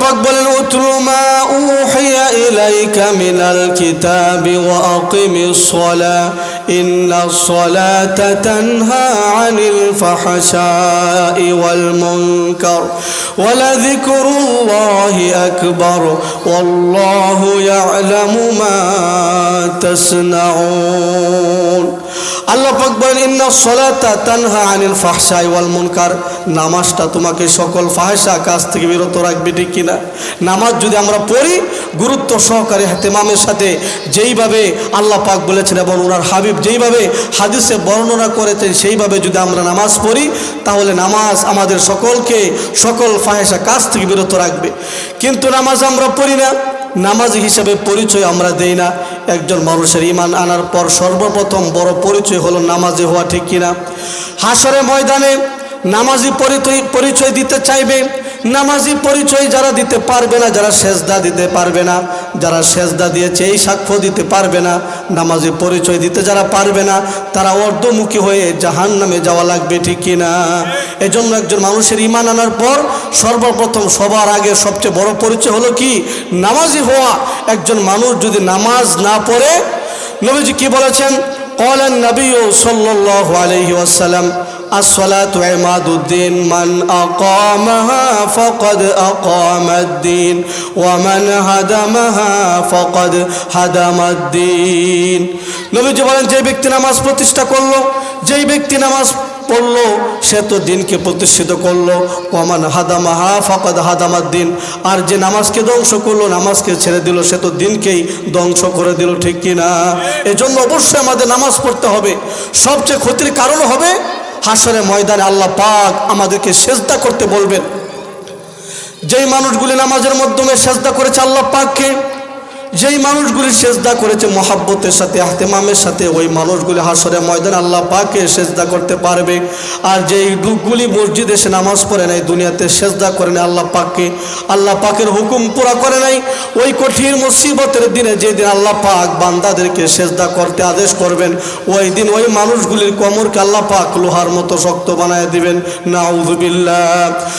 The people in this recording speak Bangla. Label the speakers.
Speaker 1: পাক বলেন উতলু মা উহিয়া ইলাইকা মিনাল কিতাবি ওয়া আকিমিস সালাহ ইন্নাস সালাতা তানহা আনিল ফাহশাই ওয়াল মুনকার ওয়া লাযিকরুল্লাহি আকবার ওয়াল্লাহু ইয়ালামু মা তাসনাউন। আল্লাহ পাক বলেন ইন্নাস সালাতা তানহা আনিল ফাহশাই ওয়াল মুনকার, নামাজটা তোমাকে সকল ফাহশা কাজ থেকে বিরত রাখবে, ঠিক কিনা? নামাজ যদি আমরা পড়ি গুরুত্ব সহকারে ইহতিমামের সাথে, যেইভাবে আল্লাহ পাক বলেছেন এবং ওনার হাবিব যেইভাবে হাদিসে বর্ণনা করেছেন সেইভাবে যদি আমরা নামাজ পড়ি, তাহলে নামাজ আমাদের সকলকে সকল ফাহশা কাজ থেকে বিরত রাখবে। কিন্তু নামাজ আমরা পড়ি না, নামাজি হিসেবে পরিচয় আমরা দেই না। একজন মানুষের ঈমান আনার পর সর্বপ্রথম বড় পরিচয় হলো নামাজি হওয়া, ঠিক কিনা? হাসরের ময়দানে নামাজি পরিচয় দিতে চাইবে। নামাজি পরিচয় যারা দিতে পারবে না, যারা সেজদা দিতে পারবে না, যারা সেজদা দিয়েছে এই সাক্ষ্য দিতে পারবে না, নামাজি পরিচয় দিতে যারা পারবে না, তারা অর্ধমুখী হয়ে জাহান্নামে যাওয়া লাগবে, ঠিক কিনা? এজন্য একজন মানুষের ঈমান আনার পর সর্বপ্রথম সবার আগে সবচেয়ে বড় পরিচয় হলো কি? নামাজি হওয়া। একজন মানুষ যদি নামাজ না পড়ে, নবীজি কি বলেছেন? قال النبي صلى الله عليه وسلم الصلاة عماد الدين من أقامها فقد أقام الدين ومن هدمها فقد هدم الدين। নবীজি বলেন, যে ব্যক্তি নামাজ প্রতিষ্ঠা করলো, যেই ব্যক্তি নামাজ পড়লো সে তো দিনকে প্রতিষ্ঠিত করলো। ওমান হাদামাহা ফাকাদ হাদামাদ্দিন, আর যে নামাজকে ধ্বংস করলো, নামাজকে ছেড়ে দিল, সে তো দিনকেই ধ্বংস করে দিল, ঠিক কিনা? এজন্য অবশ্যই আমাদের নামাজ পড়তে হবে। সবচেয়ে ক্ষতির কারণ হবে হাসরের ময়দানে আল্লাহ পাক আমাদেরকে সেজদা করতে বলবেন। যেই মানুষগুলি নামাজের মাধ্যমে সেজদা করেছে আল্লাহ পাককে, যেই মানুষগুলি সেজদা করেছে মহাব্বতের সাথে ইহতিমামের সাথে, ওই মানুষগুলি হাসরের ময়দানে আল্লাহ পাককে সেজদা করতে পারবে। আর যেই লোকগুলি মসজিদে এসে নামাজ পড়ে নাই, দুনিয়াতে সেজদা করে নাই আল্লাহ পাককে, আল্লাহ পাকের হুকুম পুরা করে নাই, ওই কঠিন মুসিবতের দিনে যেদিন আল্লাহ পাক বান্দাদেরকে সেজদা করতে আদেশ করবেন, ওই দিন ওই মানুষগুলির কোমরকে আল্লাহ পাক লোহার মতো শক্ত বানায় দিবেন। নাউযুবিল্লাহ।